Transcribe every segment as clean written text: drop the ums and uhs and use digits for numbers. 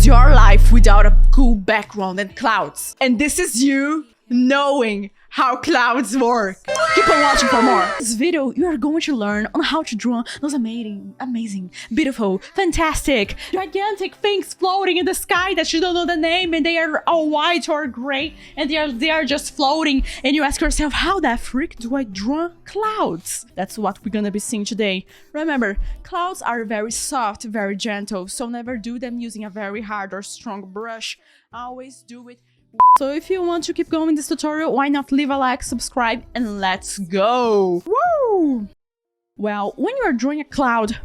is your life without a cool background and clouds. And this is you knowing how clouds work. Keep on watching for more. In this video, you are going to learn on how to draw those amazing, beautiful, fantastic, gigantic things floating in the sky that you don't know the name, and they are all white or gray, and they are just floating, and you ask yourself, how the frick do I draw clouds? That's what we're gonna be seeing today. Remember, clouds are very soft, very gentle, so never do them using a very hard or strong brush. Always do it. So if you want to keep going in this tutorial, why not leave a like, subscribe, and let's go! Woo! Well, when you are drawing a cloud,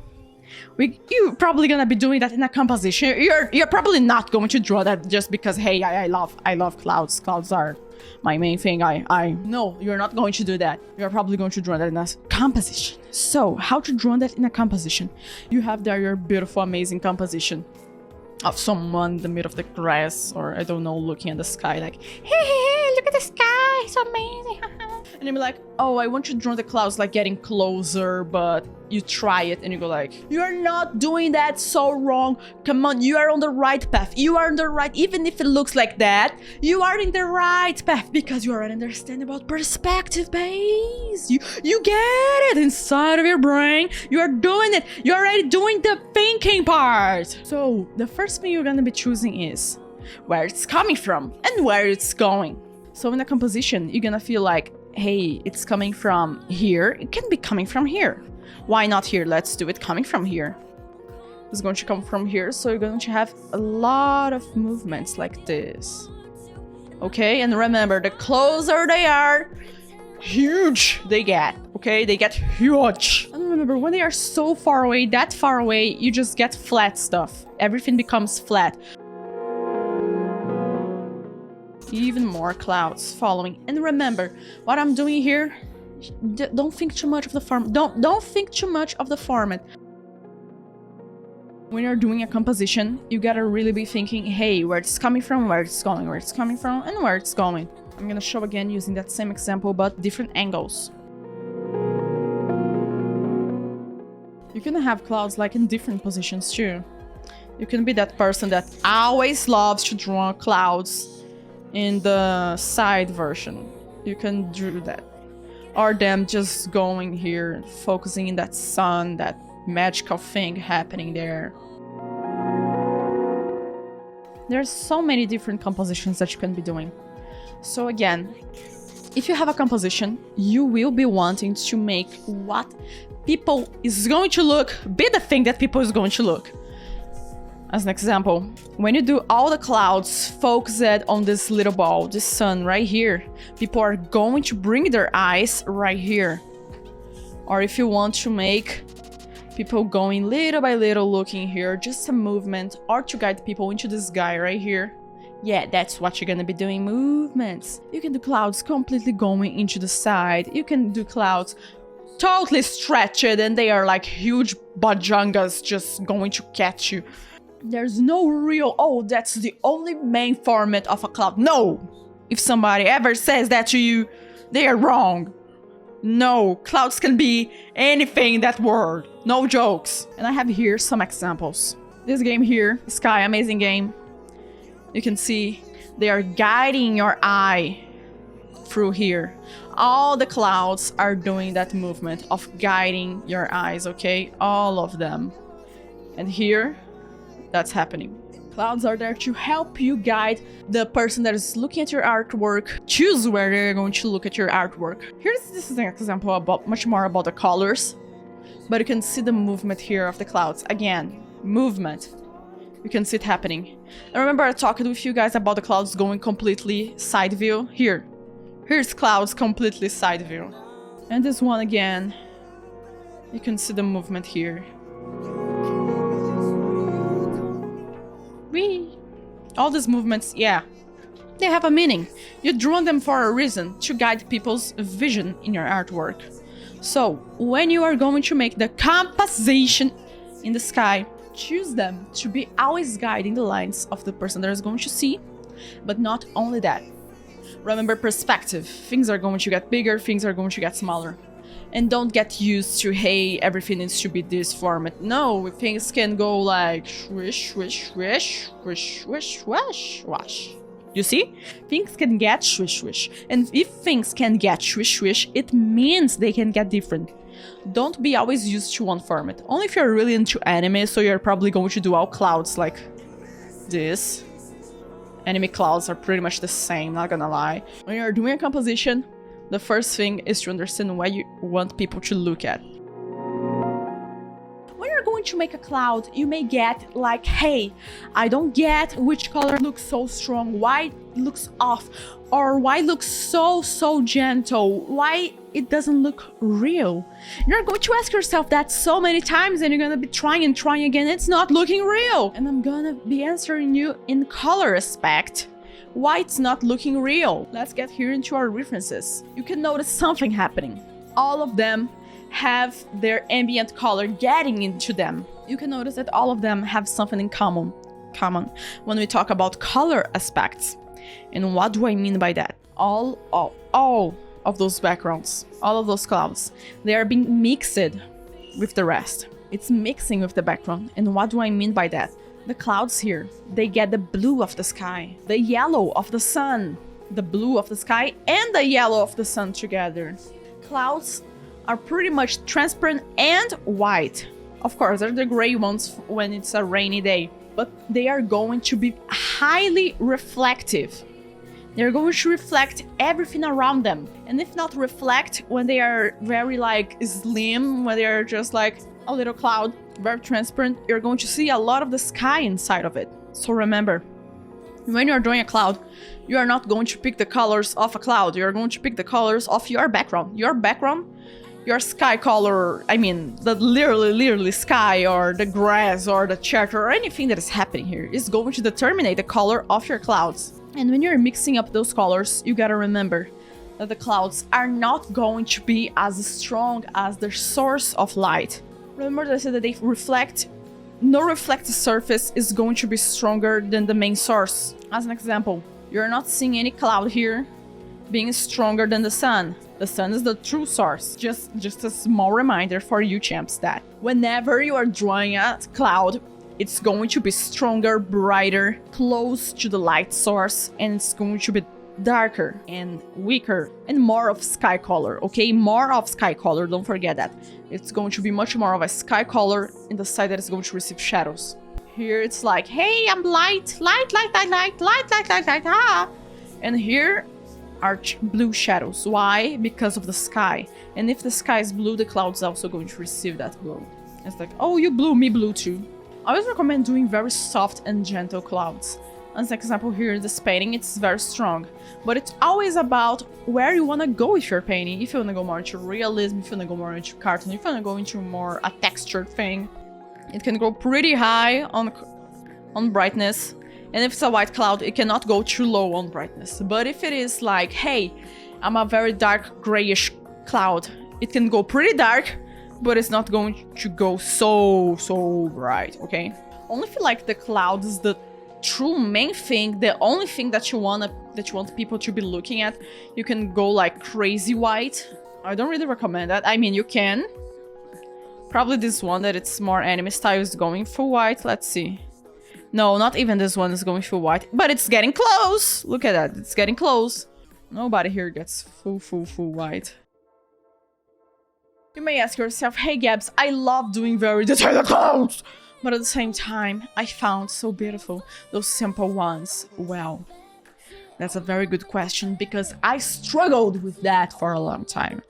you're probably gonna be doing that in a composition. You're probably not going to draw that just because, hey, I love clouds. Clouds are my main thing. No, you're not going to do that. You're probably going to draw that in a composition. So, how to draw that in a composition? You have there your beautiful, amazing composition of someone in the middle of the grass, or I don't know, looking at the sky like, hey, look at the sky, it's amazing. And you'll be like, oh, I want to draw the clouds like getting closer, but you try it and you go like, you're not doing that, so wrong. Come on, you are on the right path. You are on the right, even if it looks like that, you are in the right path because you already understand about perspective base. You get it inside of your brain. You are doing it. You're already doing the thinking part. So the first thing you're gonna be choosing is where it's coming from and where it's going. So in a composition, you're gonna feel like, hey, it's coming from here. It can be coming from here. Why not here? Let's do it coming from here. It's going to come from here, so you're going to have a lot of movements like this. Okay, and remember, the closer they are, huge they get. Okay, they get huge. And remember, when they are so far away, that far away, you just get flat stuff. Everything becomes flat. Even more clouds following. And remember, what I'm doing here, don't think too much of the form. Don't think too much of the format. When you're doing a composition, you gotta really be thinking, hey, where it's coming from, where it's going, where it's coming from, and where it's going. I'm gonna show again using that same example, but different angles. You can have clouds like in different positions too. You can be that person that always loves to draw clouds in the side version. You can do that. Or them just going here, focusing in that sun, that magical thing happening there. There's so many different compositions that you can be doing. So again, if you have a composition, you will be wanting to make what people is going to look, be the thing that people is going to look. As an example, when you do all the clouds focused on this little ball, this sun right here, people are going to bring their eyes right here. Or if you want to make people going little by little looking here, just a movement, or to guide people into this guy right here. Yeah, that's what you're gonna be doing, movements. You can do clouds completely going into the side. You can do clouds totally stretched and they are like huge bajangas just going to catch you. There's no real, oh, that's the only main format of a cloud. No! If somebody ever says that to you, they are wrong. No, clouds can be anything in that world. No jokes. And I have here some examples. This game here, Sky, amazing game. You can see they are guiding your eye through here. All the clouds are doing that movement of guiding your eyes, okay? All of them. And here, that's happening. Clouds are there to help you guide the person that is looking at your artwork, choose where they're going to look at your artwork. This is an example about much more about the colors, but you can see the movement here of the clouds. Again, movement. You can see it happening. And remember I talked with you guys about the clouds going completely side view? Here's clouds completely side view. And this one again, you can see the movement here. All these movements, yeah, they have a meaning. You drew them for a reason, to guide people's vision in your artwork. So, when you are going to make the composition in the sky, choose them to be always guiding the lines of the person that is going to see, but not only that. Remember perspective. Things are going to get bigger, things are going to get smaller. And don't get used to, hey, everything needs to be this format. No, things can go like swish, swish, swish, swish, swish, swish, swish. You see? Things can get swish, swish. And if things can get swish, swish, it means they can get different. Don't be always used to one format. Only if you're really into anime, so you're probably going to do all clouds like this. Anime clouds are pretty much the same, not gonna lie. When you're doing a composition, the first thing is to understand what you want people to look at. When you're going to make a cloud, you may get like, hey, I don't get which color looks so strong, why it looks off, or why it looks so gentle, why it doesn't look real. You're going to ask yourself that so many times and you're gonna be trying and trying again, it's not looking real. And I'm gonna be answering you in color aspect. Why it's not looking real. Let's get here into our references. You can notice something happening. All of them have their ambient color getting into them. You can notice that all of them have something in common when we talk about color aspects. And what do I mean by that? All of those backgrounds, all of those clouds, they are being mixed with the rest. It's mixing with the background. And what do I mean by that? The clouds here, they get the blue of the sky, the yellow of the sun, the blue of the sky and the yellow of the sun together. Clouds are pretty much transparent and white. Of course, they're the gray ones when it's a rainy day, but they are going to be highly reflective. They're going to reflect everything around them. And if not reflect, when they are very like slim, when they are just like a little cloud, very transparent, you're going to see a lot of the sky inside of it. So remember, when you're drawing a cloud, you are not going to pick the colors of a cloud. You're going to pick the colors of your background. Your background, your sky color, I mean, the literally sky or the grass or the chart or anything that is happening here is going to determine the color of your clouds. And when you're mixing up those colors, you gotta remember that the clouds are not going to be as strong as the source of light. Remember that I said that they reflect. No reflective surface is going to be stronger than the main source. As an example, you're not seeing any cloud here being stronger than the sun. The sun is the true source. Just a small reminder for you champs that whenever you are drawing a cloud, it's going to be stronger, brighter, close to the light source, and it's going to be darker and weaker and more of sky color, okay? More of sky color, don't forget that. It's going to be much more of a sky color in the side that is going to receive shadows. Here it's like, hey, I'm light, ah. And here are blue shadows. Why? Because of the sky. And if the sky is blue, the cloud's also going to receive that blue. It's like, oh, you blue, me blue too. I always recommend doing very soft and gentle clouds. As an example here, this painting, it's very strong. But it's always about where you want to go with your painting. If you want to go more into realism, if you want to go more into cartoon, if you want to go into more a textured thing, it can go pretty high on brightness. And if it's a white cloud, it cannot go too low on brightness. But if it is like, hey, I'm a very dark grayish cloud, it can go pretty dark, but it's not going to go so bright, okay? Only if you like the cloud is the true main thing, the only thing that you want people to be looking at, you can go like crazy white. I don't really recommend that. I mean, you can. Probably this one that it's more anime style is going for white. Let's see. No, not even this one is going for white, but it's getting close. Look at that, it's getting close. Nobody here gets full white. You may ask yourself, hey Gabs, I love doing very detailed clouds, but at the same time, I found so beautiful those simple ones. Well, that's a very good question because I struggled with that for a long time.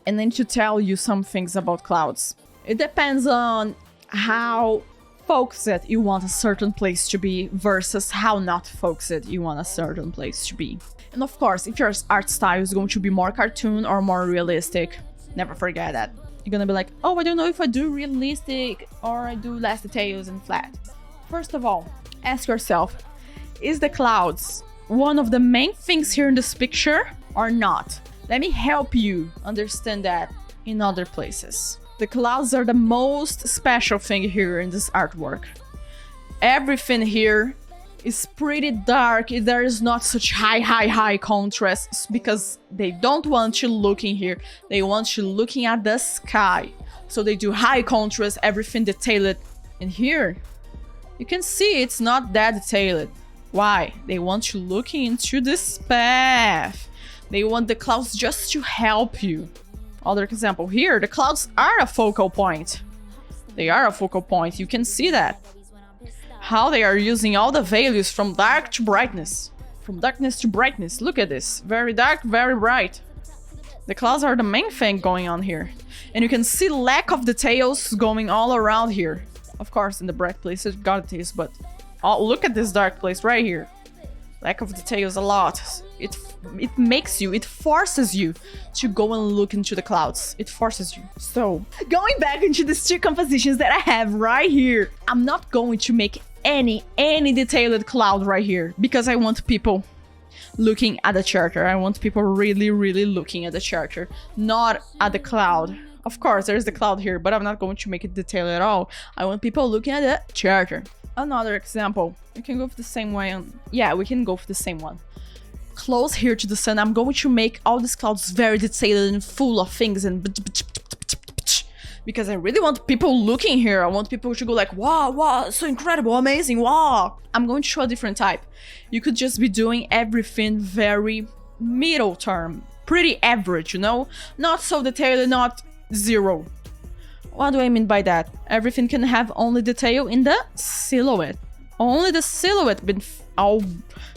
And then to tell you some things about clouds. It depends on how focused you want a certain place to be versus how not focused you want a certain place to be. And of course, if your art style is going to be more cartoon or more realistic, never forget that. You're gonna be like, oh, I don't know if I do realistic or I do less details and flat. First of all, ask yourself, is the clouds one of the main things here in this picture or not? Let me help you understand that in other places. The clouds are the most special thing here in this artwork. Everything here It's pretty dark. There is not such high contrasts because they don't want you looking here. They want you looking at the sky. So they do high contrast, everything detailed. And here, you can see it's not that detailed. Why? They want you looking into this path. They want the clouds just to help you. Other example here, the clouds are a focal point. They are a focal point. You can see that. How they are using all the values from dark to brightness. From darkness to brightness. Look at this. Very dark, very bright. The clouds are the main thing going on here. And you can see lack of details going all around here. Of course, in the bright place it got this, but look at this dark place right here. Lack of details a lot. It makes you, it forces you to go and look into the clouds. It forces you. So, going back into the two compositions that I have right here, I'm not going to make any detailed cloud right here because I want people looking at the character. I want people really looking at the character, not at the cloud. Of course, there's the cloud here, but I'm not going to make it detailed at all. I want people looking at the character. Another example, we can go for the same way. Yeah, we can go for the same one. Close here to the sun, I'm going to make all these clouds very detailed and full of things and because I really want people looking here. I want people to go like, wow, so incredible, amazing, wow. I'm going to show a different type. You could just be doing everything very middle term, pretty average, you know? Not so detailed, not zero. What do I mean by that? Everything can have only detail in the silhouette. Only the silhouette been all,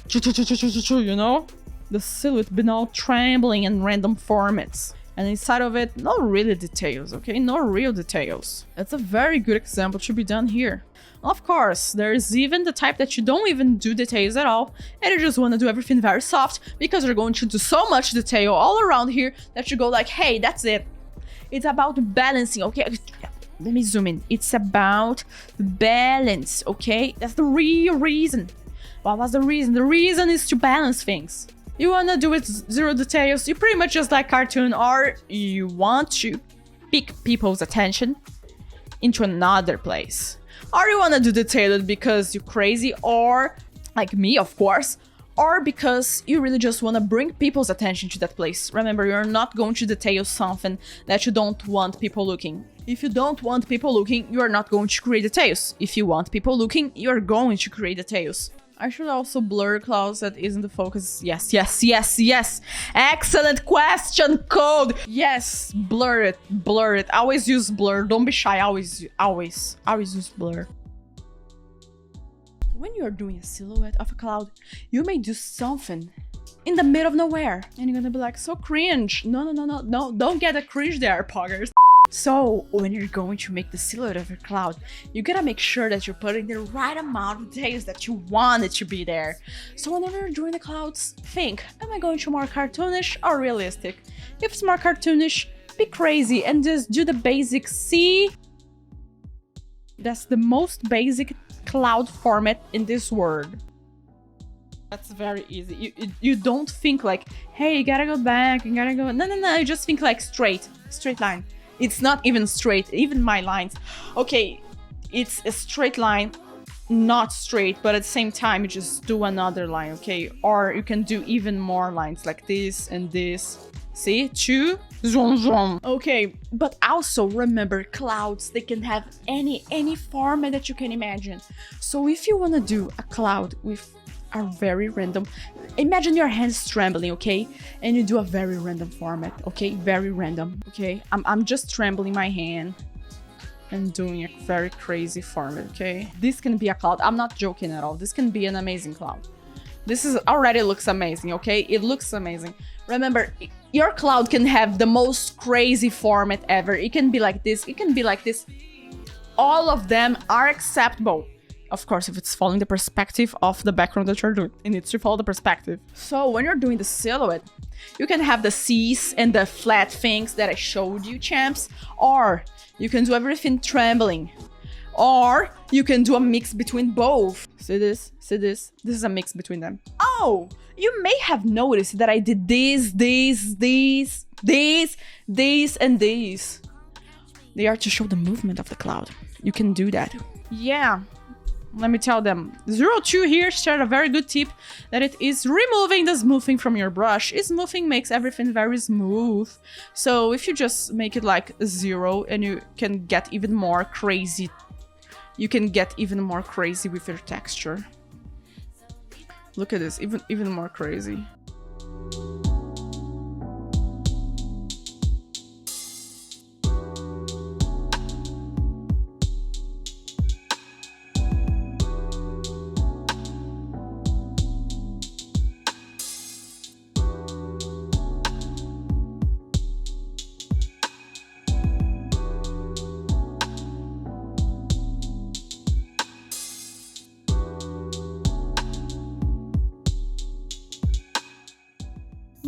you know? The silhouette been all trembling in random formats. And inside of it, no really details, okay? No real details. That's a very good example to be done here. Of course, there's even the type that you don't even do details at all, and you just want to do everything very soft because you're going to do so much detail all around here that you go like, hey, that's it. It's about balancing, okay? Let me zoom in. It's about balance, okay? That's the real reason. What was the reason? The reason is to balance things. You want to do it zero details, you pretty much just like cartoon, or you want to pick people's attention into another place. Or you want to do detailed because you're crazy, or like me, of course, or because you really just want to bring people's attention to that place. Remember, you're not going to detail something that you don't want people looking. If you don't want people looking, you are not going to create details. If you want people looking, you're going to create details. I should also blur clouds that isn't the focus. Yes. Excellent question, Code. Yes, blur it. Always use blur. Don't be shy. Always use blur. When you're doing a silhouette of a cloud, you may do something in the middle of nowhere. And you're gonna be like, so cringe. No, don't get a cringe there, poggers. So, when you're going to make the silhouette of your cloud, you gotta make sure that you're putting the right amount of details that you want it to be there. So whenever you're doing the clouds, think, am I going to more cartoonish or realistic? If it's more cartoonish, be crazy and just do the basic C. That's the most basic cloud format in this world. That's very easy. You don't think like, hey, you gotta go back, you gotta go... No, you just think like straight line. It's not even straight, even my lines. Okay, it's a straight line, not straight, but at the same time, you just do another line, okay? Or you can do even more lines like this and this. See? Two, zoom. Okay, but also remember, clouds, they can have any format that you can imagine. So if you want to do a cloud with a very random, imagine your hands trembling, okay? And you do a very random format, okay? Very random, okay? I'm just trembling my hand and doing a very crazy format, okay? This can be a cloud. I'm not joking at all. This can be an amazing cloud. This is already looks amazing, okay? It looks amazing. Remember, your cloud can have the most crazy format ever. It can be like this. It can be like this. All of them are acceptable. Of course, if it's following the perspective of the background that you're doing, it needs to follow the perspective. So when you're doing the silhouette, you can have the C's and the flat things that I showed you, champs, or you can do everything trembling, or you can do a mix between both. See this? See this? This is a mix between them. Oh, you may have noticed that I did these, and these. They are to show the movement of the cloud. You can do that. Yeah. let me tell them. 02 here shared a very good tip that it is removing the smoothing from your brush. Smoothing makes everything very smooth. So if you just make it like 0 and you can get even more crazy. You can get even more crazy with your texture. Look at this, even more crazy.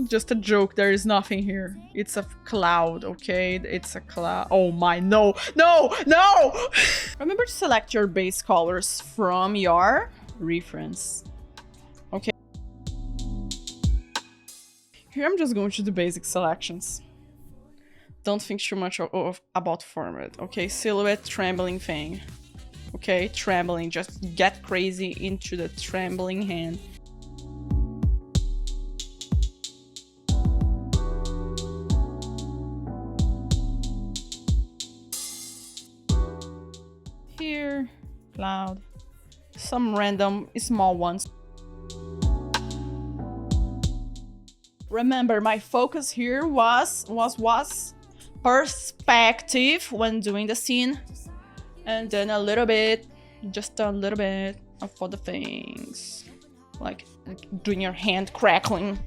Just a joke, there is nothing here. It's a cloud, okay? It's a cloud. Oh my, no, no, no! Remember to select your base colors from your reference. Okay. Here I'm just going to do basic selections. Don't think too much about format, okay? Silhouette, trembling thing. Okay, trembling, just get crazy into the trembling hand. Here, cloud, some random small ones. Remember, my focus here was perspective when doing the scene, and then a little bit, just a little bit of other things, like doing your hand crackling.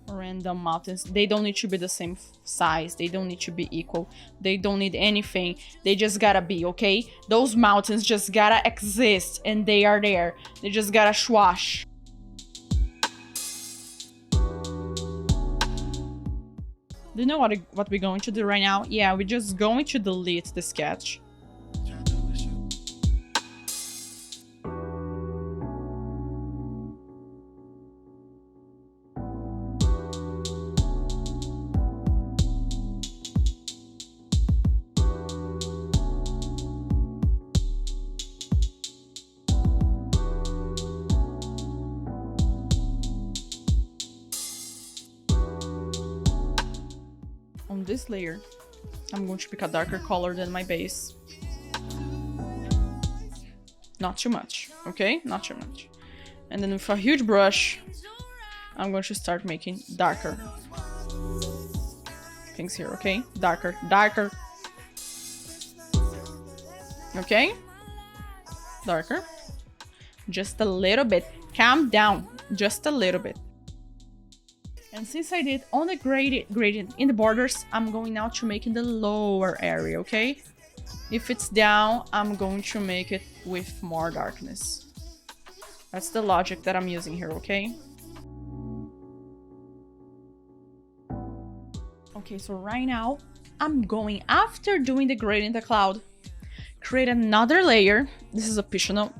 Random mountains, they don't need to be the same size, they don't need to be equal, they don't need anything, they just gotta be, okay? Those mountains just gotta exist and they are there, they just gotta swash. Do you know what we're going to do right now? Yeah, we're just going to delete the sketch. On this layer, I'm going to pick a darker color than my base. Not too much, okay? Not too much. And then with a huge brush, I'm going to start making darker things here, okay? Darker, darker. Okay? Darker. Just a little bit. Calm down. Just a little bit. And since I did on the gradient in the borders, I'm going now to make in the lower area, okay? If it's down, I'm going to make it with more darkness. That's the logic that I'm using here, okay? Okay, so right now, I'm going, after doing the gradient in the cloud, create another layer. This is optional.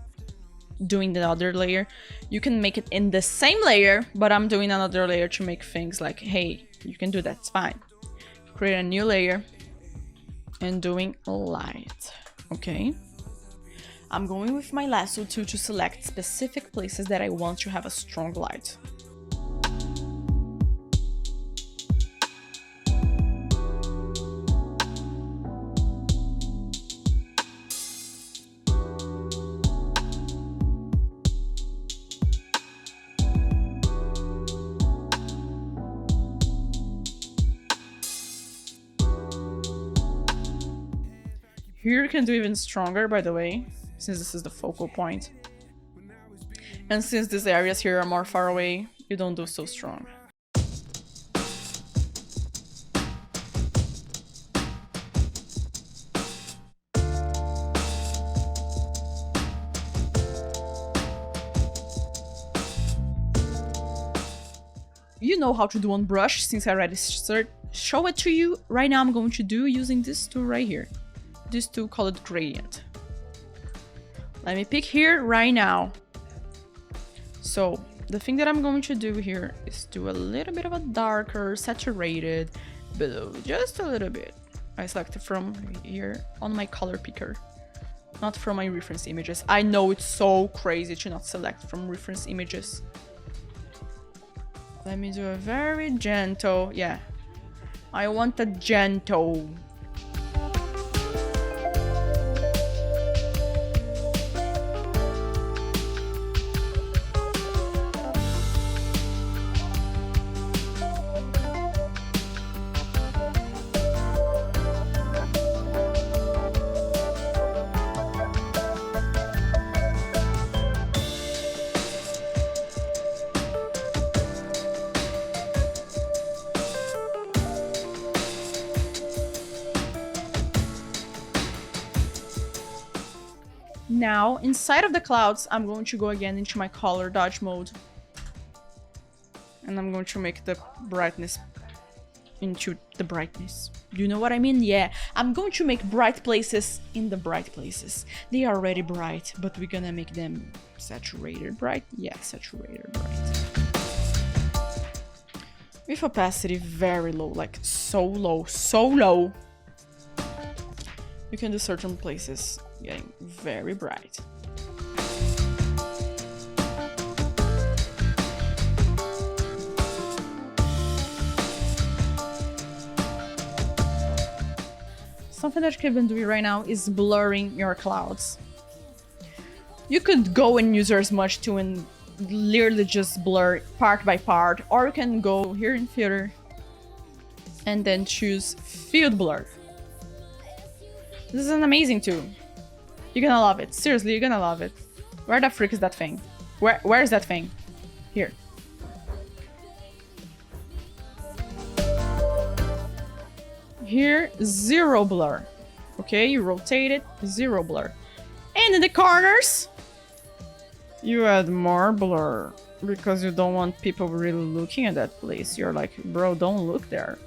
Doing the other layer, you can make it in the same layer, but I'm doing another layer to make things like, hey, you can do that, it's fine. Create a new layer and doing light. Okay, I'm going with my lasso tool to select specific places that I want to have a strong light. Here you can do even stronger, by the way, since this is the focal point. And since these areas here are more far away, you don't do so strong. You know how to do on brush, since I already show it to you. Right now I'm going to do using this tool right here. This tool called gradient. Let me pick here right now. So the thing that I'm going to do here is do a little bit of a darker saturated below, just a little bit. I select from here on my color picker, not from my reference images. I know it's so crazy to not select from reference images. Let me do a very gentle, yeah. I want a gentle. Now, inside of the clouds, I'm going to go again into my color dodge mode. And I'm going to make the brightness into the brightness. Do you know what I mean? Yeah, I'm going to make bright places in the bright places. They are already bright, but we're gonna make them saturated bright. Yeah, saturated bright. With opacity very low, like so low, so low. You can do certain places getting very bright. Something that you can even do right now is blurring your clouds. You could go and use your smudge tool and literally just blur part by part, or you can go here in filter and then choose field blur. This is an amazing tool. You're gonna love it. Seriously, you're gonna love it. Where the frick is that thing? Where is that thing? Here. Here, zero blur. Okay, you rotate it, zero blur. And in the corners, you add more blur because you don't want people really looking at that place. You're like, bro, don't look there.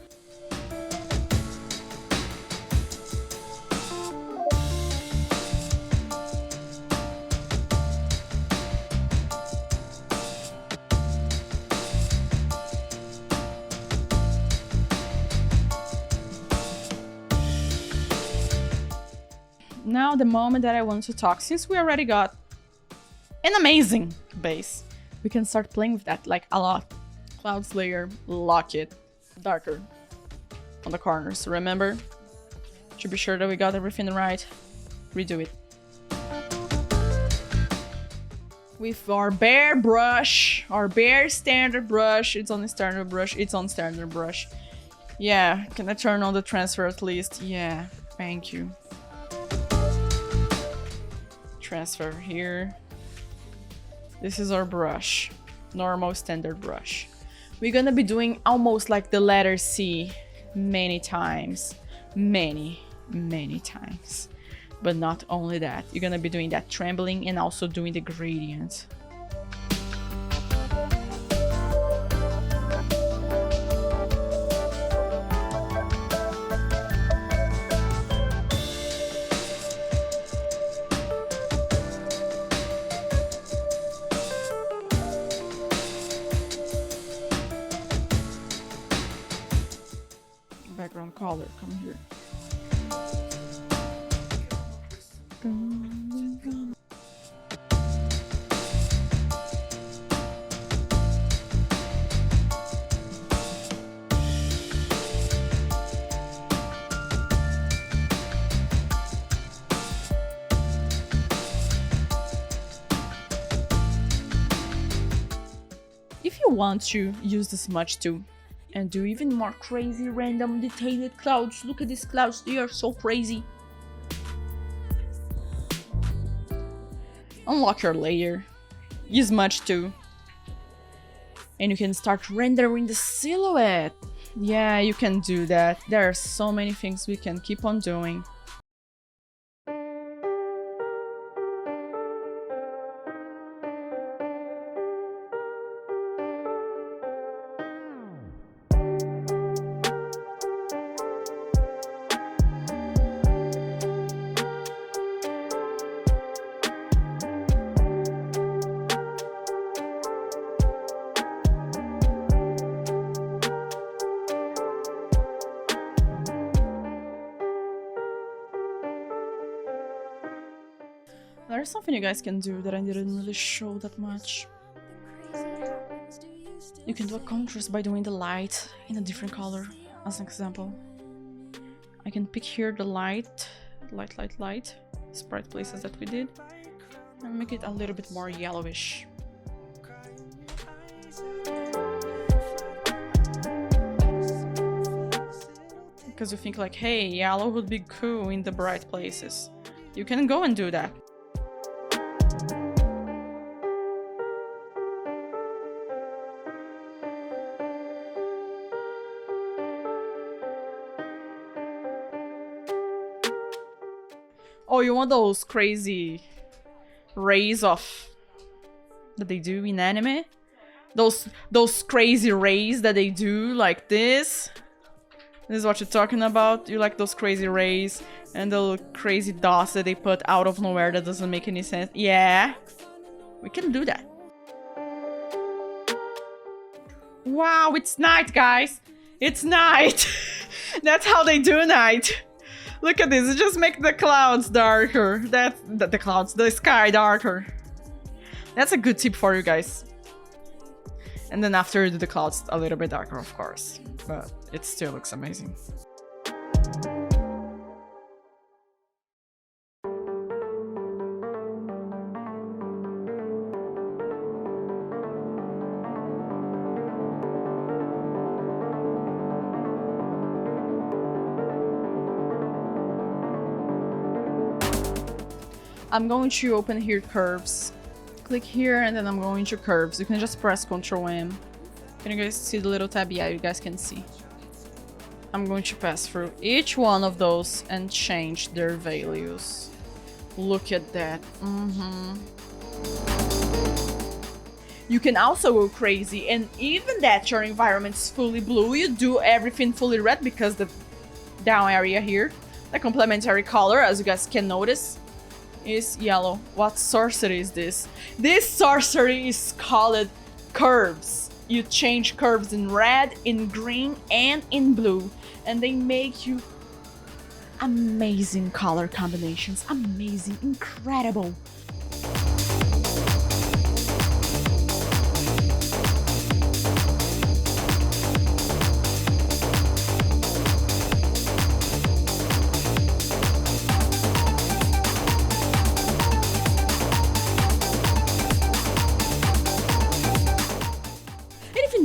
Now the moment that I want to talk, since we already got an amazing base, we can start playing with that like a lot. Clouds layer, lock it, darker on the corners. Remember, to be sure that we got everything right, redo it. With our bare brush, our bare standard brush, it's on the standard brush, it's on standard brush. Yeah, can I turn on the transfer at least? Yeah, thank you. Transfer here. This is our brush, normal standard brush. We're gonna be doing almost like the letter C many times, many times. But not only that, you're gonna be doing that trembling and also doing the gradient. Background color, come here. If you want to use the smudge tool and do even more crazy, random, detailed clouds, look at these clouds, they are so crazy. Unlock your layer, use smudge tool, and you can start rendering the silhouette. Yeah, you can do that. There are so many things we can keep on doing. There's something you guys can do that I didn't really show that much. You can do a contrast by doing the light in a different color, as an example. I can pick here the light, sprite places that we did, and make it a little bit more yellowish. Because you think like, hey, yellow would be cool in the bright places. You can go and do that. Oh, you want those crazy rays of that they do in anime? Those crazy rays that they do like this? This is what you're talking about? You like those crazy rays and the crazy dots that they put out of nowhere that doesn't make any sense? Yeah, we can do that. Wow, it's night, guys. It's night. That's how they do night. Look at this, it just makes the clouds darker. That's the sky darker. That's a good tip for you guys. And then after you do the clouds a little bit darker, of course. But it still looks amazing. I'm going to open here curves. Click here and then I'm going to curves. You can just press Ctrl M. Can you guys see the little tab? Yeah, you guys can see. I'm going to pass through each one of those and change their values. Look at that. You can also go crazy, and even that your environment's fully blue, you do everything fully red because the down area here, the complementary color, as you guys can notice, is yellow. What sorcery is this? This sorcery is called curves. You change curves in red, in green, and in blue, and they make you amazing color combinations. Amazing, incredible.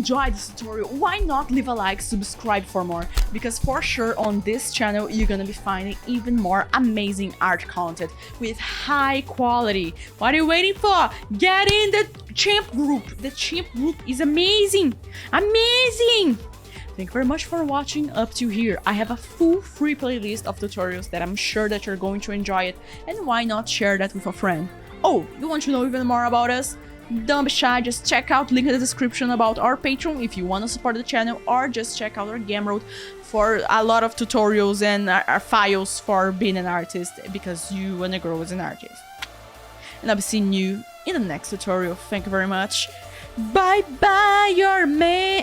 Enjoyed this tutorial, why not leave a like, subscribe for more, because for sure on this channel you're gonna be finding even more amazing art content with high quality. What are you waiting for? Get in the champ group. The champ group is amazing. Thank you very much for watching up to here. I have a full free playlist of tutorials that I'm sure that you're going to enjoy it, and why not share that with a friend? Oh, you want to know even more about us? Don't be shy, just check out link in the description about our Patreon if you want to support the channel, or just check out our Gumroad for a lot of tutorials and our files for being an artist, because you want to grow as an artist. And I'll be seeing you in the next tutorial. Thank you very much. Bye bye, you're amazing.